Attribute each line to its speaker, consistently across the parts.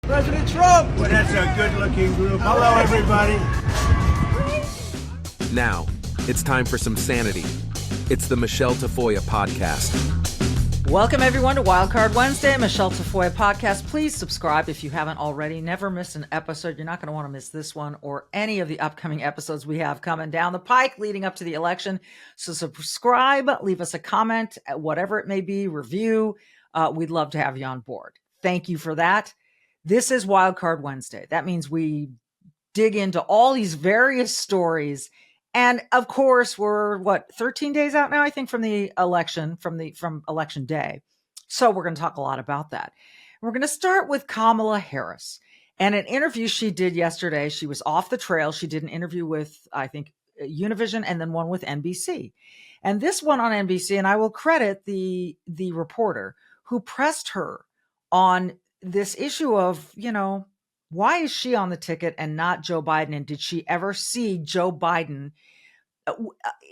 Speaker 1: President Trump! Well, that's a good-looking group. Hello, everybody.
Speaker 2: Now, it's time for some sanity. It's the Michele Tafoya Podcast.
Speaker 3: Welcome, everyone, to Wildcard Wednesday, Michele Tafoya Podcast. Please subscribe if you haven't already. Never miss an episode. You're not going to want to miss this one or any of the upcoming episodes we have coming down the pike leading up to the election. So subscribe, leave us a comment, whatever it may be, review. We'd love to have you on board. Thank you for that. This is Wildcard Wednesday. That means we dig into all these various stories. And of course, we're 13 days out now, I think, from the election, from election day. So we're going to talk a lot about that. We're going to start with Kamala Harris and an interview she did yesterday. She was off the trail. She did an interview with, I think, Univision and then one with NBC. And this one on NBC, and I will credit the reporter who pressed her on this issue of, why is she on the ticket and not Joe Biden? And did she ever see Joe Biden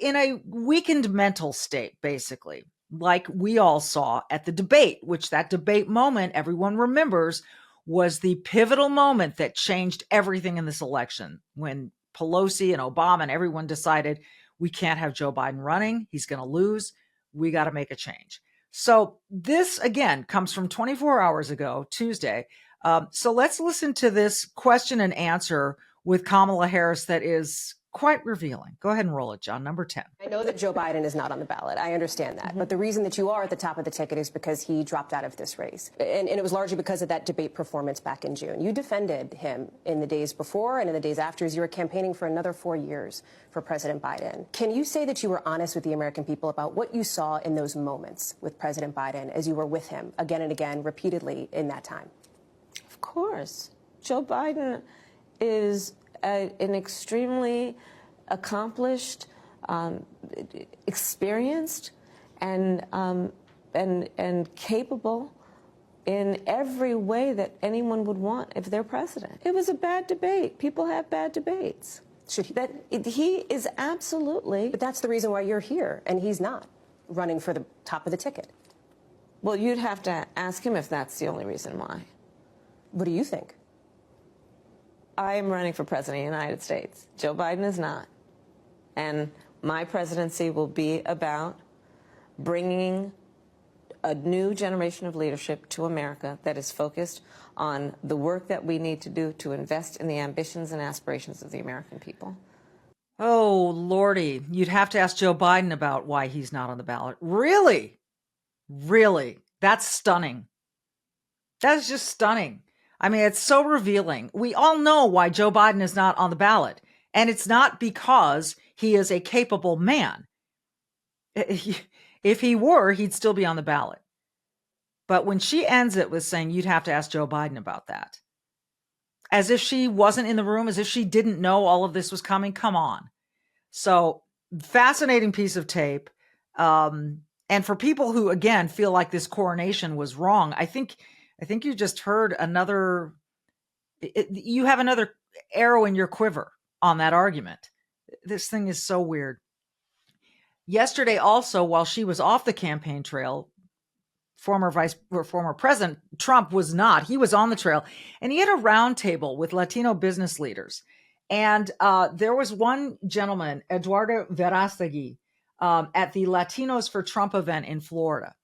Speaker 3: in a weakened mental state, basically, like we all saw at the debate, which that debate moment, everyone remembers, was the pivotal moment that changed everything in this election when Pelosi and Obama and everyone decided we can't have Joe Biden running. He's going to lose. We got to make a change. So this, again, comes from 24 hours ago, Tuesday. So let's listen to this question and answer with Kamala Harris that is quite revealing. Go ahead and roll it, John. Number 10.
Speaker 4: I know that Joe Biden is not on the ballot. I understand that. But the reason that you are at the top of the ticket is because he dropped out of this race. And it was largely because of that debate performance back in June. You defended him in the days before and in the days after as you were campaigning for another 4 years for President Biden. Can you say that you were honest with the American people about what you saw in those moments with President Biden as you were with him again and again, repeatedly in that time?
Speaker 5: Of course. Joe Biden is an extremely accomplished, experienced, and capable in every way that anyone would want if they're president. It was a bad debate. People have bad debates. He is absolutely.
Speaker 4: But that's the reason why you're here, and he's not running for the top of the ticket.
Speaker 5: Well, you'd have to ask him if that's the only reason why.
Speaker 4: What do you think?
Speaker 5: I am running for president of the United States. Joe Biden is not. And my presidency will be about bringing a new generation of leadership to America that is focused on the work that we need to do to invest in the ambitions and aspirations of the American people.
Speaker 3: Oh, Lordy. You'd have to ask Joe Biden about why he's not on the ballot. Really? Really? That's stunning. That's just stunning. I mean, it's so revealing. We all know why Joe Biden is not on the ballot. And it's not because he is a capable man. If he were, he'd still be on the ballot. But when she ends it with saying, you'd have to ask Joe Biden about that, as if she wasn't in the room, as if she didn't know all of this was coming. Come on. So fascinating piece of tape. And for people who, again, feel like this coronation was wrong, I think you just heard you have another arrow in your quiver on that argument. This thing is so weird. Yesterday also, while she was off the campaign trail, former President Trump was not. He was on the trail, and he had a roundtable with Latino business leaders. And there was one gentleman, Eduardo Verástegui, at the Latinos for Trump event in Florida,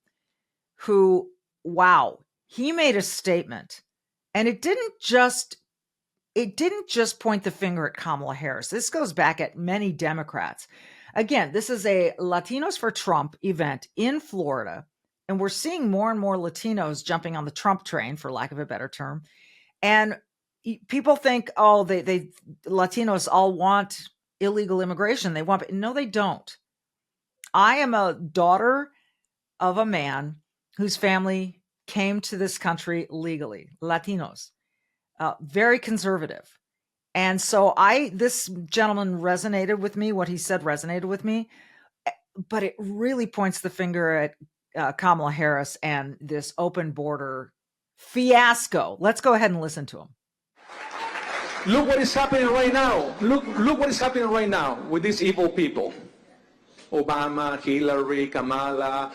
Speaker 3: who, wow, he made a statement, and it didn't just point the finger at Kamala Harris. This goes back at many Democrats. Again, this is a Latinos for Trump event in Florida, and we're seeing more and more Latinos jumping on the Trump train, for lack of a better term. And people think, oh, they Latinos all want illegal immigration. No, they don't. I am a daughter of a man whose family came to this country legally, Latinos, very conservative. And so this gentleman resonated with me. What he said resonated with me, but it really points the finger at Kamala Harris and this open border fiasco. Let's go ahead and listen to him.
Speaker 6: Look what is happening right now. Look what is happening right now with these evil people. Obama, Hillary, Kamala,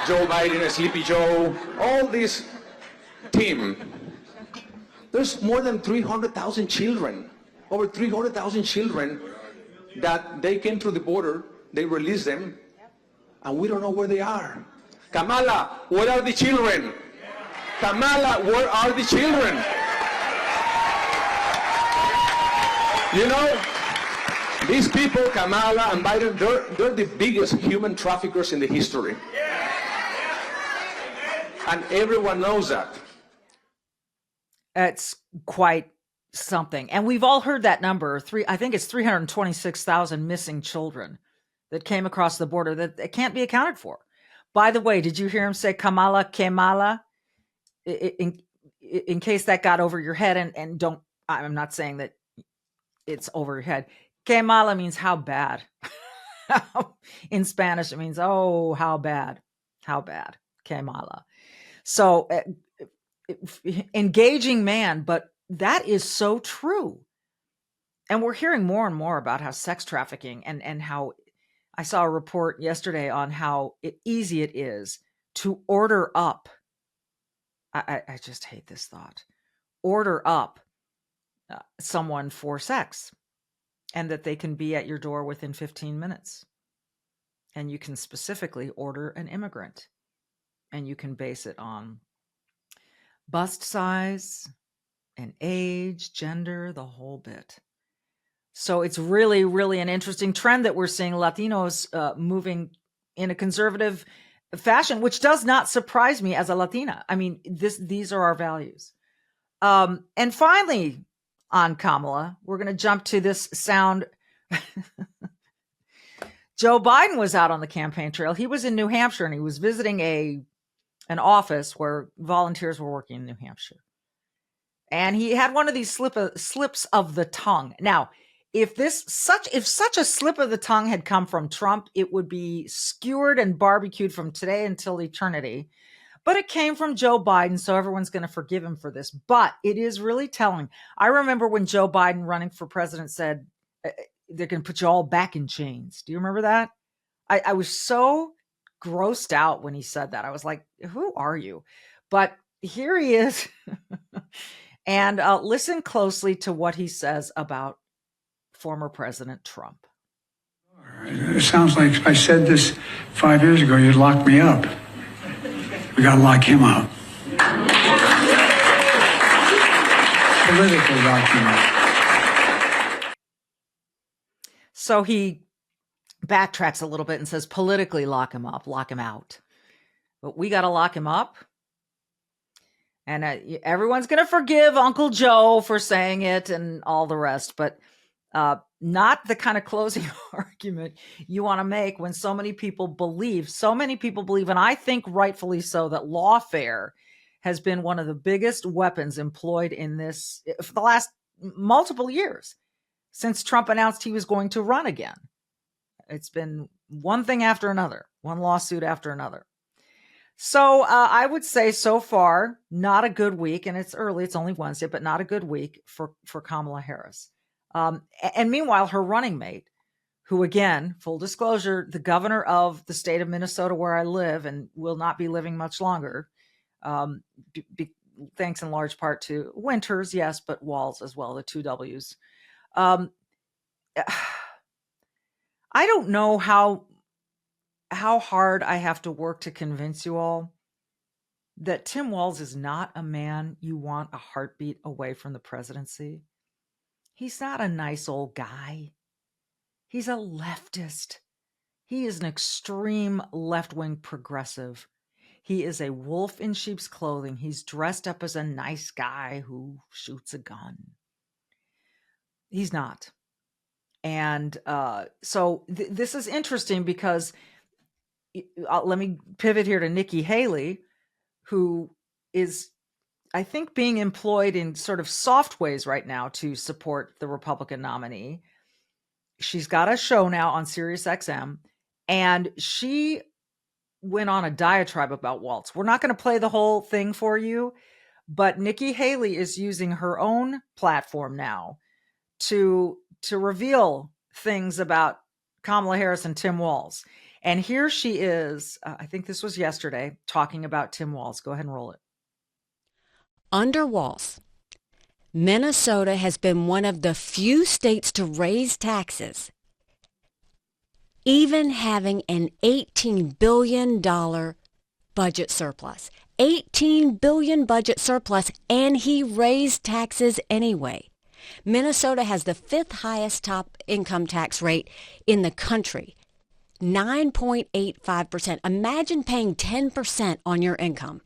Speaker 6: Joe Biden, Sleepy Joe, all these team. There's more than 300,000 children, over 300,000 children that they came through the border, they released them, and we don't know where they are. Kamala, where are the children? Kamala, where are the children? You know, these people, Kamala and Biden, they're the biggest human traffickers in the history. And everyone knows that.
Speaker 3: It's quite something. And we've all heard that number. I think it's 326,000 missing children that came across the border that can't be accounted for. By the way, did you hear him say Kamala? In case that got over your head, and don't, I'm not saying that it's over your head. Kamala means how bad. In Spanish, it means, oh, how bad. Kamala. So engaging man, but that is so true. And we're hearing more and more about how sex trafficking and how I saw a report yesterday on how easy it is to order up. I just hate this thought. Order up someone for sex, and that they can be at your door within 15 minutes. And you can specifically order an immigrant, and you can base it on bust size and age, gender, the whole bit. So it's really, really an interesting trend that we're seeing Latinos moving in a conservative fashion, which does not surprise me as a Latina. I mean, these are our values. And finally, on Kamala, we're going to jump to this sound. Joe Biden was out on the campaign trail. He was in New Hampshire, and he was visiting an office where volunteers were working in New Hampshire. And he had one of these slips of the tongue. Now, if such a slip of the tongue had come from Trump, it would be skewered and barbecued from today until eternity. But it came from Joe Biden, so everyone's going to forgive him for this. But it is really telling. I remember when Joe Biden, running for president, said they're going to put you all back in chains. Do you remember that? I was so grossed out when he said that. I was like, who are you? But here he is. And listen closely to what he says about former President Trump.
Speaker 7: It sounds like if I said this 5 years ago, you'd lock me up. We got to lock him up. Politically lock him up.
Speaker 3: So he backtracks a little bit and says, politically lock him up, lock him out. But we got to lock him up. And everyone's going to forgive Uncle Joe for saying it and all the rest. But not the kind of closing argument you want to make when so many people believe, and I think rightfully so, that lawfare has been one of the biggest weapons employed in this for the last multiple years since Trump announced he was going to run again. It's been one thing after another, one lawsuit after another. So I would say so far, not a good week, and it's early, it's only Wednesday, but not a good week for Kamala Harris. And meanwhile, her running mate, who, again, full disclosure, the governor of the state of Minnesota where I live and will not be living much longer, thanks in large part to Winters, yes, but Walz as well, the two W's. I don't know how hard I have to work to convince you all that Tim Walz is not a man you want a heartbeat away from the presidency. He's not a nice old guy. He's a leftist. He is an extreme left-wing progressive. He is a wolf in sheep's clothing. He's dressed up as a nice guy who shoots a gun. He's not. And so this is interesting because let me pivot here to Nikki Haley, who is, I think, being employed in sort of soft ways right now to support the Republican nominee. She's got a show now on Sirius XM, and she went on a diatribe about Walz. We're not going to play the whole thing for you, but Nikki Haley is using her own platform now to reveal things about Kamala Harris and Tim Walz. And here she is, I think this was yesterday, talking about Tim Walz. Go ahead and roll it.
Speaker 8: Under Walz, Minnesota has been one of the few states to raise taxes, even having an $18 billion budget surplus. $18 billion budget surplus, and he raised taxes anyway. Minnesota has the 5th highest top income tax rate in the country, 9.85%. Imagine paying 10% on your income.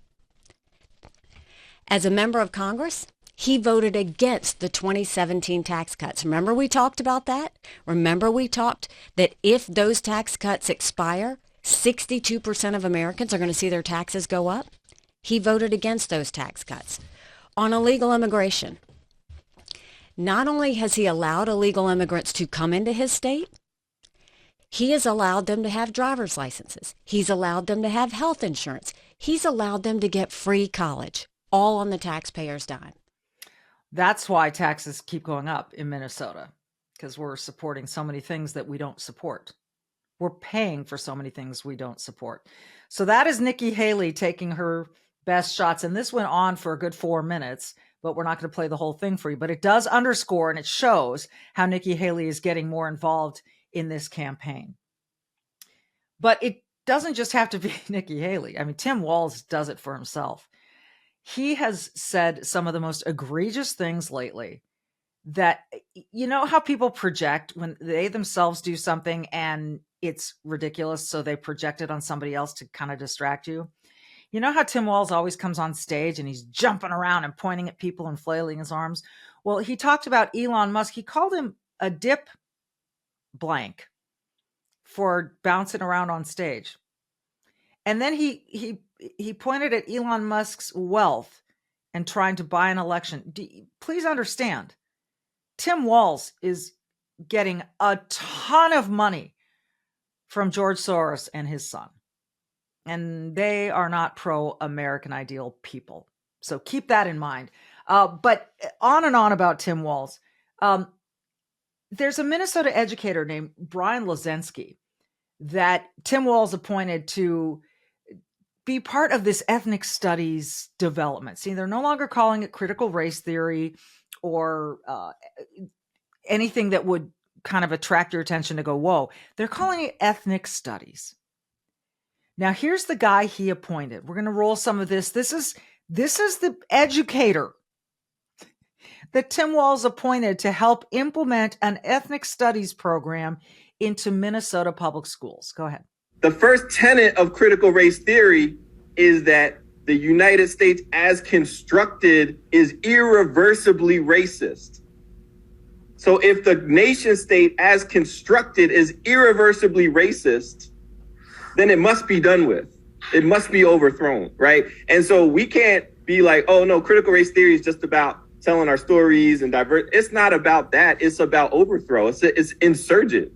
Speaker 8: As a member of Congress, he voted against the 2017 tax cuts. Remember we talked about that? Remember we talked that if those tax cuts expire, 62% of Americans are going to see their taxes go up? He voted against those tax cuts. On illegal immigration, not only has he allowed illegal immigrants to come into his state, he has allowed them to have driver's licenses. He's allowed them to have health insurance. He's allowed them to get free college, all on the taxpayer's dime.
Speaker 3: That's why taxes keep going up in Minnesota, because we're supporting so many things that we don't support. We're paying for so many things we don't support. So that is Nikki Haley taking her best shots. And this went on for a good 4 minutes, but we're not going to play the whole thing for you. But it does underscore and it shows how Nikki Haley is getting more involved in this campaign. But it doesn't just have to be Nikki Haley. I mean, Tim Walz does it for himself. He has said some of the most egregious things lately that, you know how people project when they themselves do something and it's ridiculous, so they project it on somebody else to kind of distract you? You know how Tim Walz always comes on stage and he's jumping around and pointing at people and flailing his arms? Well, he talked about Elon Musk. He called him a dip blank for bouncing around on stage. And then he pointed at Elon Musk's wealth and trying to buy an election. Please understand, Tim Walz is getting a ton of money from George Soros and his son. And they are not pro-American ideal people. So keep that in mind. But on and on about Tim Walz. There's a Minnesota educator named Brian Lozensky that Tim Walz appointed to be part of this ethnic studies development. See, they're no longer calling it critical race theory or anything that would kind of attract your attention to go, whoa. They're calling it ethnic studies. Now, here's the guy he appointed. We're going to roll some of this. This is the educator that Tim Walz appointed to help implement an ethnic studies program into Minnesota public schools. Go ahead.
Speaker 9: The first tenet of critical race theory is that the United States as constructed is irreversibly racist. So if the nation state as constructed is irreversibly racist, then it must be done with. It must be overthrown, right? And so we can't be like, oh no, critical race theory is just about telling our stories and divert. It's not about that. It's about overthrow. It's insurgent.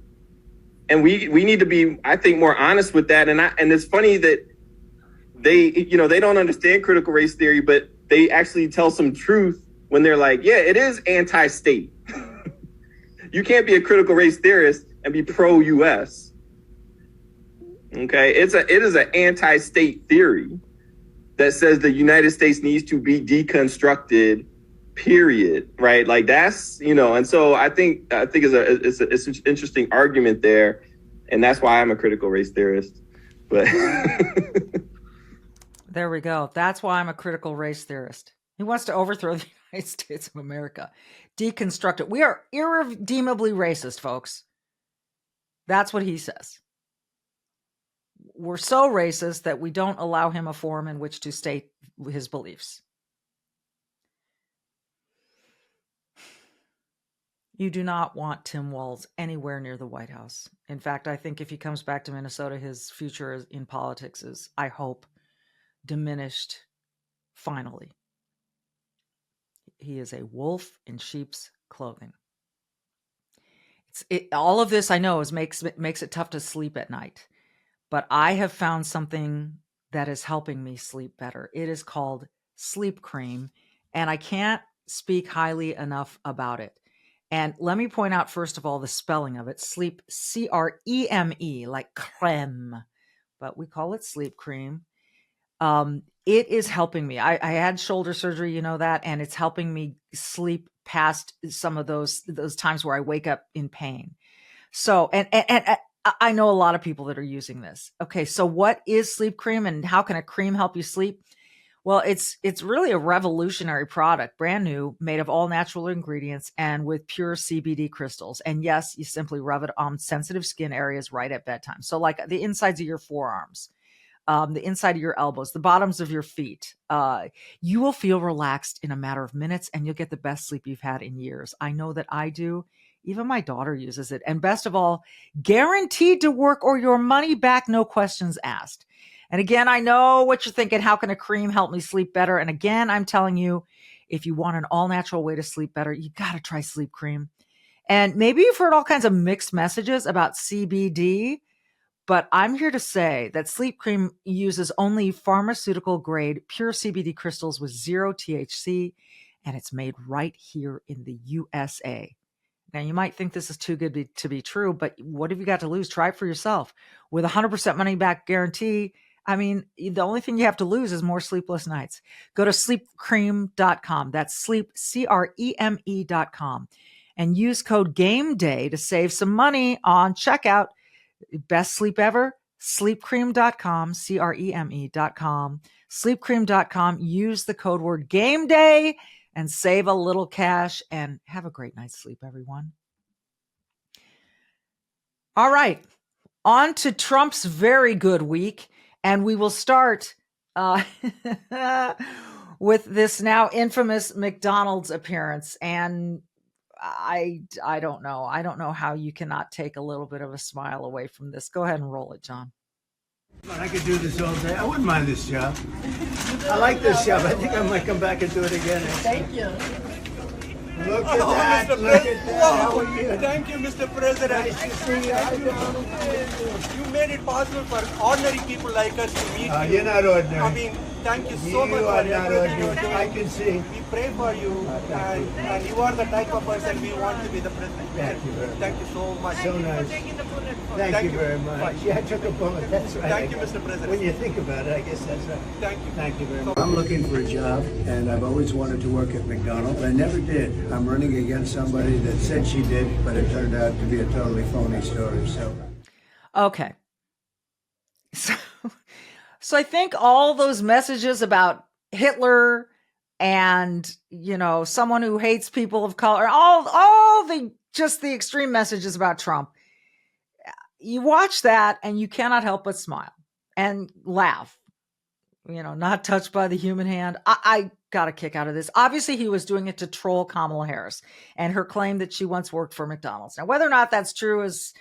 Speaker 9: And we need to be, I think, more honest with that. And it's funny that they don't understand critical race theory, but they actually tell some truth when they're like, yeah, it is anti-state. You can't be a critical race theorist and be pro-US. Okay, it is an anti-state theory that says the United States needs to be deconstructed, period, right? Like that's, and so I think it's an interesting argument there, and that's why I'm a critical race theorist. But
Speaker 3: there we go. That's why I'm a critical race theorist. He wants to overthrow the United States of America, deconstruct it. We are irredeemably racist, folks. That's what he says. We're so racist that we don't allow him a forum in which to state his beliefs. You do not want Tim Walz anywhere near the White House. In fact, I think if he comes back to Minnesota, his future in politics is, I hope, diminished finally. He is a wolf in sheep's clothing. All of this, I know, makes it tough to sleep at night. But I have found something that is helping me sleep better. It is called Sleep Cream, and I can't speak highly enough about it. And let me point out, first of all, the spelling of it. Sleep, C-R-E-M-E, like creme. But we call it Sleep Cream. It is helping me. I had shoulder surgery, you know that, and it's helping me sleep past some of those times where I wake up in pain. So, and I know a lot of people that are using this. Okay, so what is Sleep Cream and how can a cream help you sleep? Well, it's really a revolutionary product, brand new, made of all natural ingredients and with pure CBD crystals. And yes, you simply rub it on sensitive skin areas right at bedtime. So like the insides of your forearms, the inside of your elbows, the bottoms of your feet. You will feel relaxed in a matter of minutes and you'll get the best sleep you've had in years. I know that I do. Even my daughter uses it. And best of all, guaranteed to work or your money back, no questions asked. And again, I know what you're thinking. How can a cream help me sleep better? And again, I'm telling you, if you want an all natural way to sleep better, you got to try Sleep Cream. And maybe you've heard all kinds of mixed messages about CBD, but I'm here to say that Sleep Cream uses only pharmaceutical grade pure CBD crystals with 0 THC, and it's made right here in the USA. Now, you might think this is too good to be true, but what have you got to lose? Try it for yourself. With 100% money back guarantee, I mean, the only thing you have to lose is more sleepless nights. Go to sleepcream.com. That's sleep, CREME.com. And use code GAMEDAY to save some money on checkout. Best sleep ever, sleepcream.com, CREME.com, sleepcream.com. Use the code word GAMEDAY and save a little cash and have a great night's sleep, everyone. All right, on to Trump's very good week. And we will start with this now infamous McDonald's appearance. And I don't know. I don't know how you cannot take a little bit of a smile away from this. Go ahead and roll it, John.
Speaker 1: I could do this all day. I wouldn't mind this job. I like this job. I think I might come back and do it again.
Speaker 10: Thank you.
Speaker 1: Look at that.
Speaker 10: Mr.
Speaker 1: Look at that. How are you?
Speaker 10: Thank you, Mr. President.
Speaker 1: Nice to see you.
Speaker 10: You made it possible for ordinary people like us to meet you.
Speaker 1: You're not ordinary.
Speaker 10: I mean, thank you so much
Speaker 1: You
Speaker 10: for
Speaker 1: are not
Speaker 10: everything you're
Speaker 1: ordinary.
Speaker 10: doing.
Speaker 1: I can see.
Speaker 10: We pray for you, and you are the type of person we want to be the president.
Speaker 1: Thank you very much.
Speaker 10: Thank you so much.
Speaker 1: So nice. Thank you very much. Yeah, I took a bullet. That's right.
Speaker 10: Thank you, Mr. President.
Speaker 1: When you think about it, I guess that's right.
Speaker 10: Thank you.
Speaker 1: Thank you very much. I'm looking for a job, and I've always wanted to work at McDonald. I never did. I'm running against somebody that said she did, but it turned out to be a totally phony story. So,
Speaker 3: okay. So I think all those messages about Hitler and, you know, someone who hates people of color, all the extreme messages about Trump, you watch that and you cannot help but smile and laugh. You know, not touched by the human hand. I got a kick out of this. Obviously, he was doing it to troll Kamala Harris and her claim that she once worked for McDonald's. Now, whether or not that's true is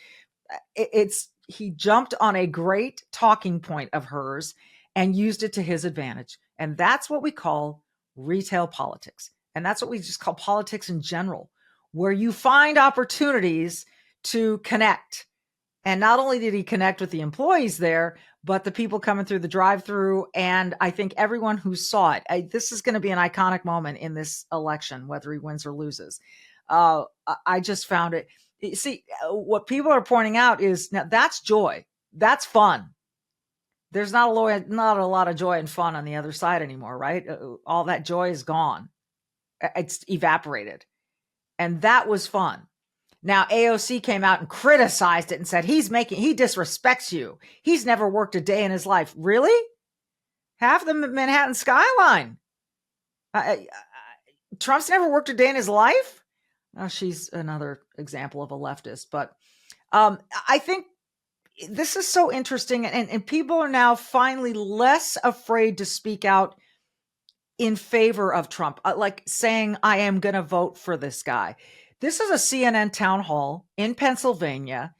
Speaker 3: he jumped on a great talking point of hers and used it to his advantage. And that's what we call retail politics. And that's what we just call politics in general, where you find opportunities to connect. And not only did he connect with the employees there, but the people coming through the drive-through. And I think everyone who saw it, this is going to be an iconic moment in this election, whether he wins or loses. I just found it. See, what people are pointing out is now that's joy. That's fun. There's not a lot of joy and fun on the other side anymore, right? All that joy is gone. It's evaporated. And that was fun. Now, AOC came out and criticized it and said, he disrespects you. He's never worked a day in his life. Really? Half the Manhattan skyline. Trump's never worked a day in his life? Oh, she's another example of a leftist. But I think this is so interesting. And people are now finally less afraid to speak out in favor of Trump, like saying, I am going to vote for this guy. This is a CNN town hall in Pennsylvania.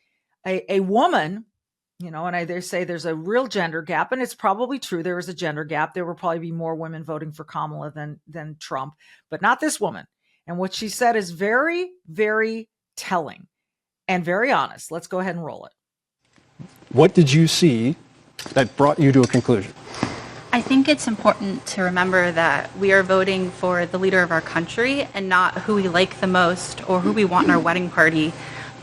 Speaker 3: A woman, you know, and they say there's a real gender gap, and it's probably true. There is a gender gap. There will probably be more women voting for Kamala than Trump, but not this woman. And what she said is very, very telling and very honest. Let's go ahead and roll it.
Speaker 11: What did you see that brought you to a conclusion?
Speaker 12: I think it's important to remember that we are voting for the leader of our country and not who we like the most or who we want in our wedding party,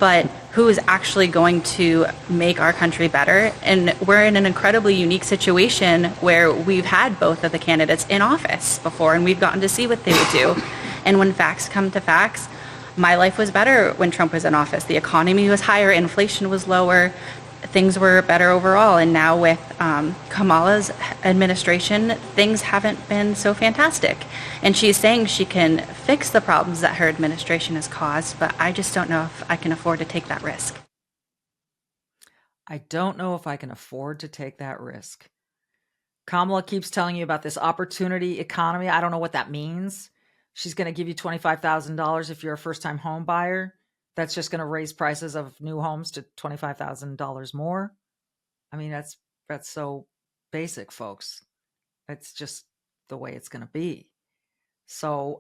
Speaker 12: but who is actually going to make our country better. And we're in an incredibly unique situation where we've had both of the candidates in office before, and we've gotten to see what they would do. And when facts come to facts, my life was better when Trump was in office. The economy was higher, inflation was lower, things were better overall. And now with Kamala's administration, things haven't been so fantastic. And she's saying she can fix the problems that her administration has caused, but I just don't know if I can afford to take that risk.
Speaker 3: I don't know if I can afford to take that risk. Kamala keeps telling you about this opportunity economy. I don't know what that means. She's going to give you $25,000 if you're a first-time home buyer. That's just going to raise prices of new homes to $25,000 more. I mean, that's so basic, folks. It's just the way it's going to be. So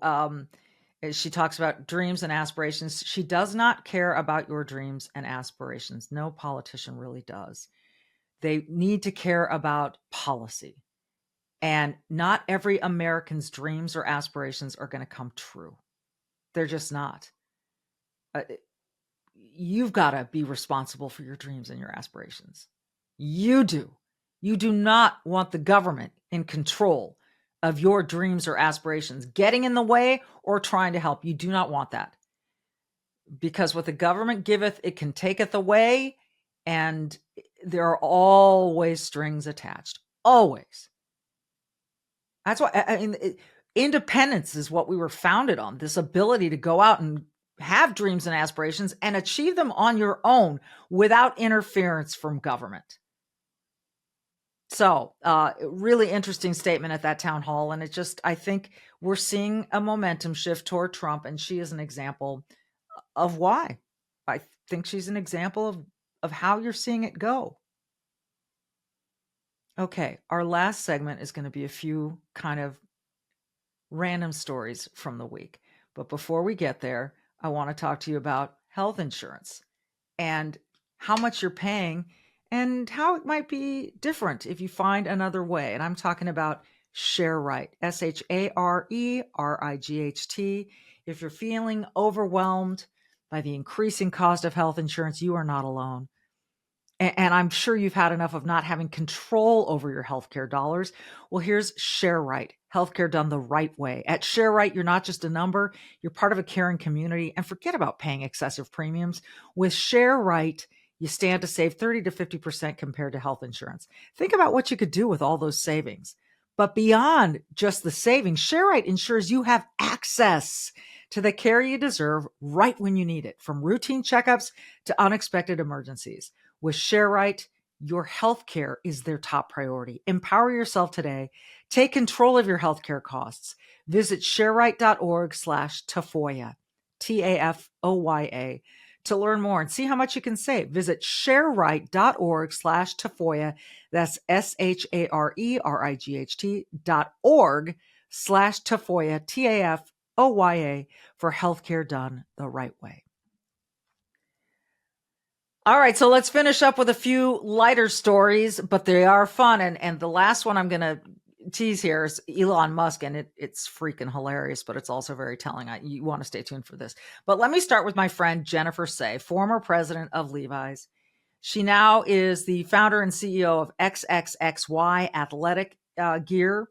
Speaker 3: she talks about dreams and aspirations. She does not care about your dreams and aspirations. No politician really does. They need to care about policy. And not every American's dreams or aspirations are going to come true. They're just not. You've got to be responsible for your dreams and your aspirations. You do. You do not want the government in control of your dreams or aspirations, getting in the way or trying to help. You do not want that. Because what the government giveth, it can taketh away, and there are always strings attached. Always. That's why, I mean, independence is what we were founded on, this ability to go out and have dreams and aspirations and achieve them on your own without interference from government. So, really interesting statement at that town hall. And it just, I think we're seeing a momentum shift toward Trump, and she is an example of why. I think she's an example of how you're seeing it go. Okay, our last segment is going to be a few kind of random stories from the week. But before we get there, I want to talk to you about health insurance and how much you're paying and how it might be different if you find another way. And I'm talking about ShareRight, ShareRight. If you're feeling overwhelmed by the increasing cost of health insurance, you are not alone. And I'm sure you've had enough of not having control over your healthcare dollars. Well, here's ShareRight, healthcare done the right way. At ShareRight, you're not just a number, you're part of a caring community. And forget about paying excessive premiums. With ShareRight, you stand to save 30 to 50% compared to health insurance. Think about what you could do with all those savings. But beyond just the savings, ShareRight ensures you have access to the care you deserve right when you need it, from routine checkups to unexpected emergencies. With ShareRight, your healthcare is their top priority. Empower yourself today. Take control of your healthcare costs. Visit shareright.org/Tafoya, Tafoya, to learn more and see how much you can save. Visit shareright.org/Tafoya. That's ShareRight.org/Tafoya, Tafoya, for healthcare done the right way. All right, so let's finish up with a few lighter stories, but they are fun. And the last one I'm going to tease here is Elon Musk, and it's freaking hilarious, but it's also very telling. You want to stay tuned for this. But let me start with my friend Jennifer Say, former president of Levi's. She now is the founder and CEO of XXXY Athletic Gear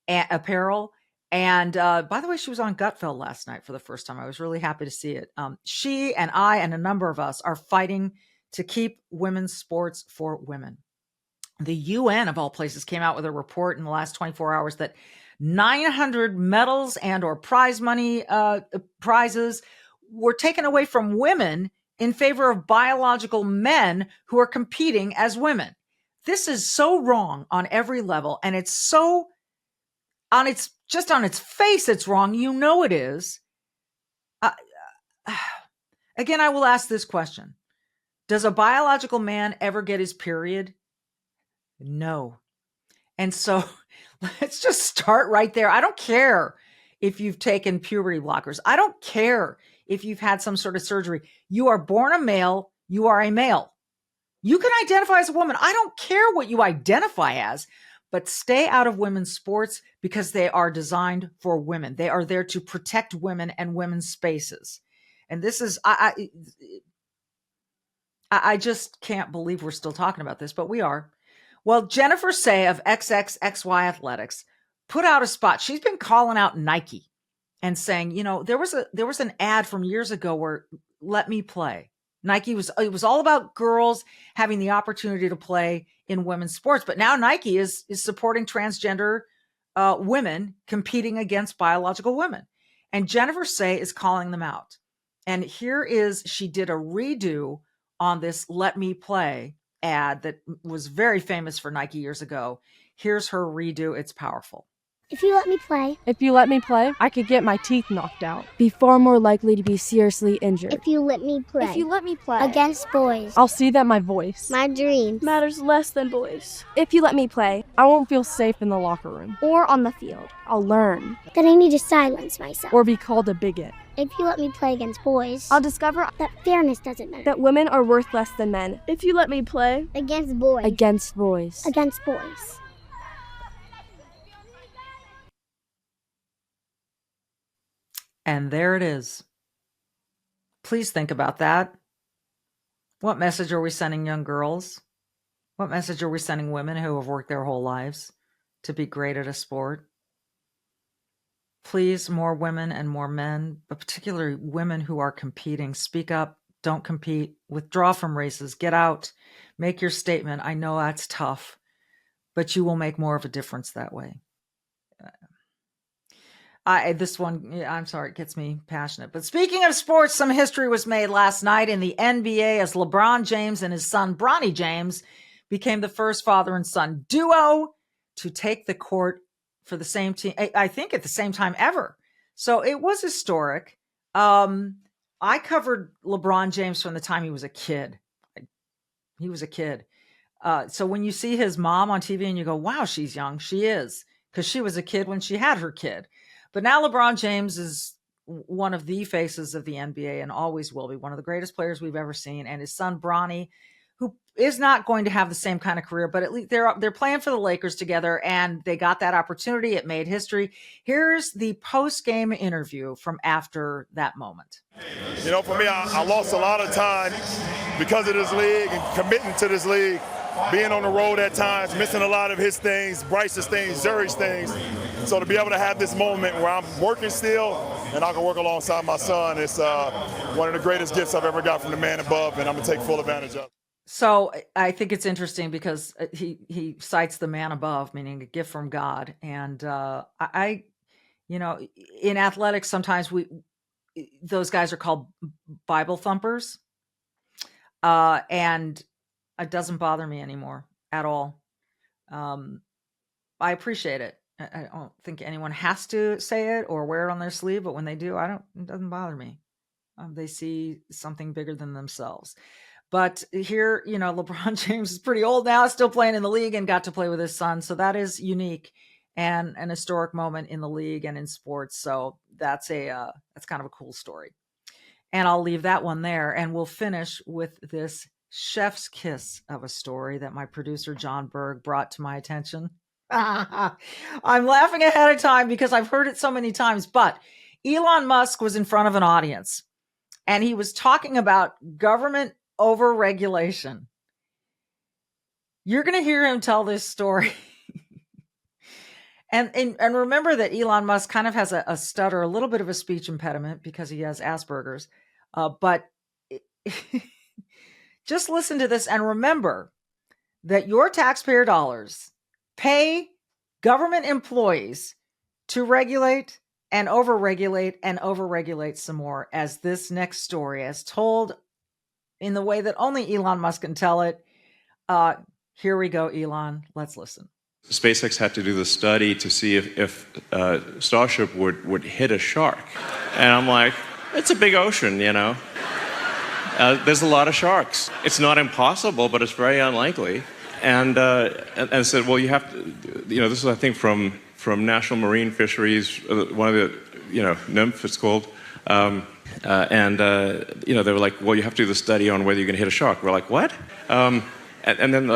Speaker 3: and Apparel. And by the way, she was on Gutfeld last night for the first time. I was really happy to see it. She and I and a number of us are fighting to keep women's sports for women. The UN, of all places, came out with a report in the last 24 hours that 900 medals and or prize money prizes were taken away from women in favor of biological men who are competing as women. This is so wrong on every level, and it's so on its face, it's wrong. You know it is. Again, I will ask this question. Does a biological man ever get his period? No. And so let's just start right there. I don't care if you've taken puberty blockers. I don't care if you've had some sort of surgery. You are born a male. You are a male. You can identify as a woman. I don't care what you identify as, but stay out of women's sports because they are designed for women. They are there to protect women and women's spaces. And this is, I just can't believe we're still talking about this, but we are. Well, Jennifer Say of XXXY Athletics put out a spot. She's been calling out Nike and saying, you know, there was an ad from years ago where let me play. Nike it was all about girls having the opportunity to play in women's sports, but now Nike is supporting transgender women competing against biological women. And Jennifer Say is calling them out. And she did a redo on this Let Me Play ad that was very famous for Nike years ago. Here's her redo. It's powerful.
Speaker 13: If you let me play.
Speaker 14: If you let me play, I could get my teeth knocked out. Be far more likely to be seriously injured.
Speaker 13: If you let me play.
Speaker 14: If you let me play.
Speaker 13: Against boys.
Speaker 14: I'll see that my voice.
Speaker 13: My dreams.
Speaker 14: Matters less than boys. If you let me play, I won't feel safe in the locker room.
Speaker 13: Or on the field.
Speaker 14: I'll learn.
Speaker 13: That I need to silence myself.
Speaker 14: Or be called a bigot.
Speaker 13: If you let me play against boys,
Speaker 14: I'll discover
Speaker 13: that fairness doesn't matter.
Speaker 14: That women are worth less than men. If you let me play.
Speaker 13: Against boys.
Speaker 14: Against boys.
Speaker 13: Against boys.
Speaker 3: And there it is. Please think about that. What message are we sending young girls? What message are we sending women who have worked their whole lives to be great at a sport? Please, more women and more men, but particularly women who are competing, speak up, don't compete, withdraw from races, get out, make your statement. I know that's tough, but you will make more of a difference that way. This one, I'm sorry, it gets me passionate. But speaking of sports, some history was made last night in the NBA as LeBron James and his son, Bronny James, became the first father and son duo to take the court for the same team, I think at the same time ever. So it was historic. I covered LeBron James from the time he was a kid. He was a kid. So when you see his mom on TV and you go, wow, she's young, she is, because she was a kid when she had her kid. But now LeBron James is one of the faces of the NBA and always will be, one of the greatest players we've ever seen. And his son, Bronny, who is not going to have the same kind of career, but at least they're playing for the Lakers together, and they got that opportunity. It made history. Here's the post-game interview from after that moment.
Speaker 15: You know, for me, I lost a lot of time because of this league and committing to this league. Being on the road at times, missing a lot of his things, Bryce's things, Zuri's things. So to be able to have this moment where I'm working still and I can work alongside my son, it's one of the greatest gifts I've ever got from the man above, and I'm going to take full advantage of it.
Speaker 3: So I think it's interesting because he cites the man above, meaning a gift from God. And you know, in athletics, sometimes those guys are called Bible thumpers. And it doesn't bother me anymore at all. I appreciate it. I don't think anyone has to say it or wear it on their sleeve, but when they do, it doesn't bother me. They see something bigger than themselves. But here, you know, LeBron James is pretty old now, still playing in the league, and got to play with his son. So that is unique and an historic moment in the league and in sports. So that's kind of a cool story. And I'll leave that one there, and we'll finish with this chef's kiss of a story that my producer John Berg brought to my attention. I'm laughing ahead of time because I've heard it so many times, but Elon Musk was in front of an audience and he was talking about government overregulation. You're going to hear him tell this story. And remember that Elon Musk kind of has a stutter, a little bit of a speech impediment because he has Asperger's. But just listen to this and remember that your taxpayer dollars pay government employees to regulate and overregulate some more, as this next story, as told in the way that only Elon Musk can tell it. Here we go, Elon. Let's listen.
Speaker 16: SpaceX had to do the study to see if Starship would hit a shark. And I'm like, it's a big ocean, you know. There's a lot of sharks. It's not impossible, but it's very unlikely. And said, well, you have to, you know, this is, I think, from National Marine Fisheries, one of the, you know, NIMF it's called. You know, they were like, well, you have to do the study on whether you're going to hit a shark. We're like, what? And then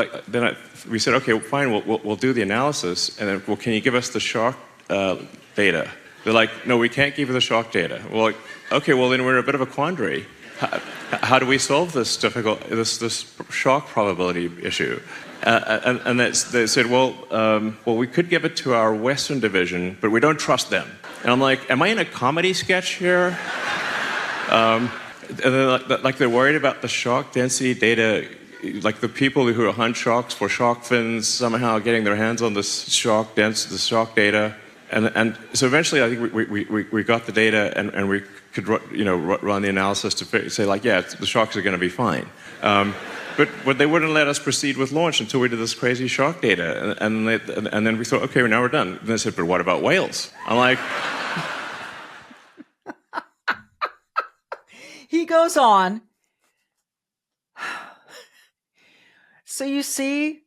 Speaker 16: we said, okay, fine, we'll do the analysis. And then, well, can you give us the shark data? They're like, no, we can't give you the shark data. We're like, okay, well, then we're in a bit of a quandary. how do we solve this this shark probability issue? And they said, well, we could give it to our Western division, but we don't trust them. And I'm like, am I in a comedy sketch here? And they're worried about the shark density data, like the people who hunt sharks for shark fins somehow getting their hands on the shark data. And so eventually, I think we got the data, and we could run the analysis to say, like, yeah, the sharks are going to be fine. But they wouldn't let us proceed with launch until we did this crazy shark data. And then we thought, okay, now we're done. And they said, but what about whales? I'm like...
Speaker 3: He goes on. So you see,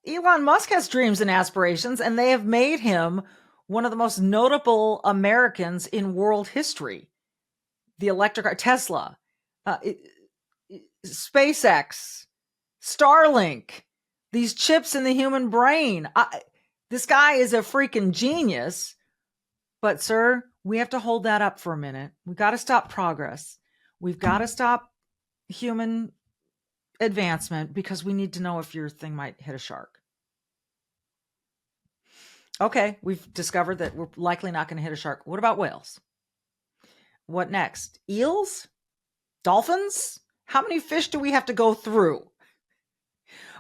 Speaker 3: Elon Musk has dreams and aspirations, and they have made him one of the most notable Americans in world history. The electric car, Tesla, SpaceX, Starlink, these chips in the human brain. This guy is a freaking genius. But, sir, we have to hold that up for a minute. We've got to stop progress. We've got to stop human advancement because we need to know if your thing might hit a shark. Okay, we've discovered that we're likely not going to hit a shark. What about whales? What next? Eels? Dolphins? How many fish do we have to go through?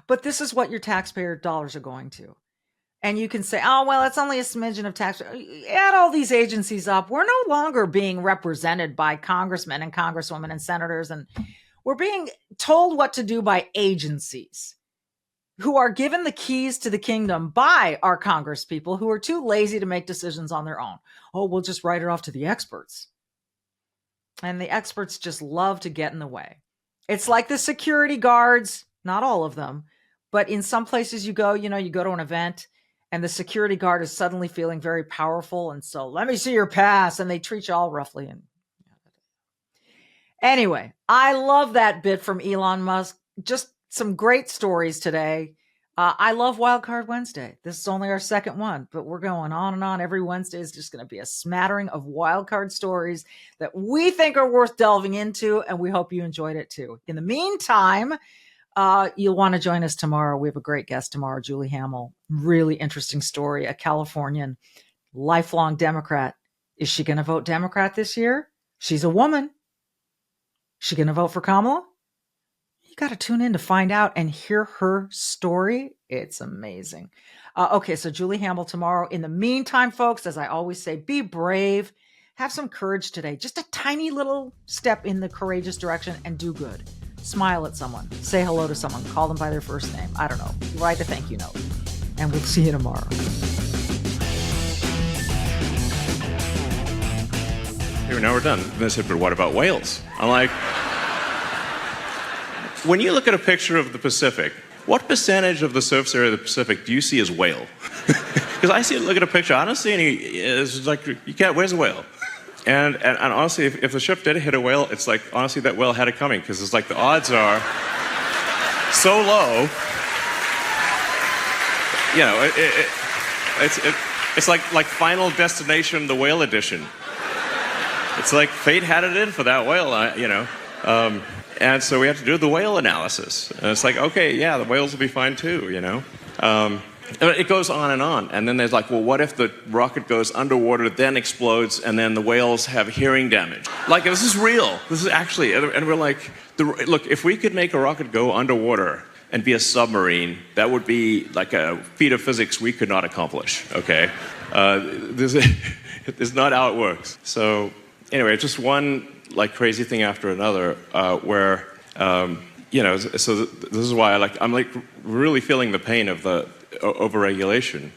Speaker 3: But this is what your taxpayer dollars are going to. And you can say, oh, well, it's only a smidgen of tax. Add all these agencies up. We're no longer being represented by congressmen and congresswomen and senators. And we're being told what to do by agencies who are given the keys to the kingdom by our Congress people who are too lazy to make decisions on their own. Oh, we'll just write it off to the experts. And the experts just love to get in the way. It's like the security guards, not all of them, but in some places you go to an event and the security guard is suddenly feeling very powerful. And so let me see your pass. And they treat you all roughly. And anyway, I love that bit from Elon Musk. Just some great stories today. I love Wildcard Wednesday. This is only our second one, but we're going on and on. Every Wednesday is just going to be a smattering of wildcard stories that we think are worth delving into. And we hope you enjoyed it too. In the meantime, you'll want to join us tomorrow. We have a great guest tomorrow, Julie Hamill. Really interesting story. A Californian, lifelong Democrat. Is she going to vote Democrat this year? She's a woman. Is she going to vote for Kamala? You got to tune in to find out and hear her story. It's amazing. Okay, so Julie Hamill tomorrow. In the meantime, folks, as I always say, be brave. Have some courage today. Just a tiny little step in the courageous direction and do good. Smile at someone. Say hello to someone. Call them by their first name. I don't know. Write a thank you note. And we'll see you tomorrow.
Speaker 16: Here, now we're done. And they said, but what about whales? I'm like, when you look at a picture of the Pacific, what percentage of the surface area of the Pacific do you see as whale? Because I look at a picture, I don't see any, it's like, where's a whale? And honestly, if the ship did hit a whale, it's like, honestly, that whale had it coming, because it's like the odds are so low. It's like Final Destination, the whale edition. It's like fate had it in for that whale, and so we have to do the whale analysis. And it's like, okay, yeah, the whales will be fine too, It goes on. And then there's like, well, what if the rocket goes underwater, then explodes, and then the whales have hearing damage? Like, this is real. This is actually, and we're like, look, if we could make a rocket go underwater and be a submarine, that would be like a feat of physics we could not accomplish, okay? This is not how it works. So anyway, just one like crazy thing after another, where, so this is why I'm really feeling the pain of the overregulation.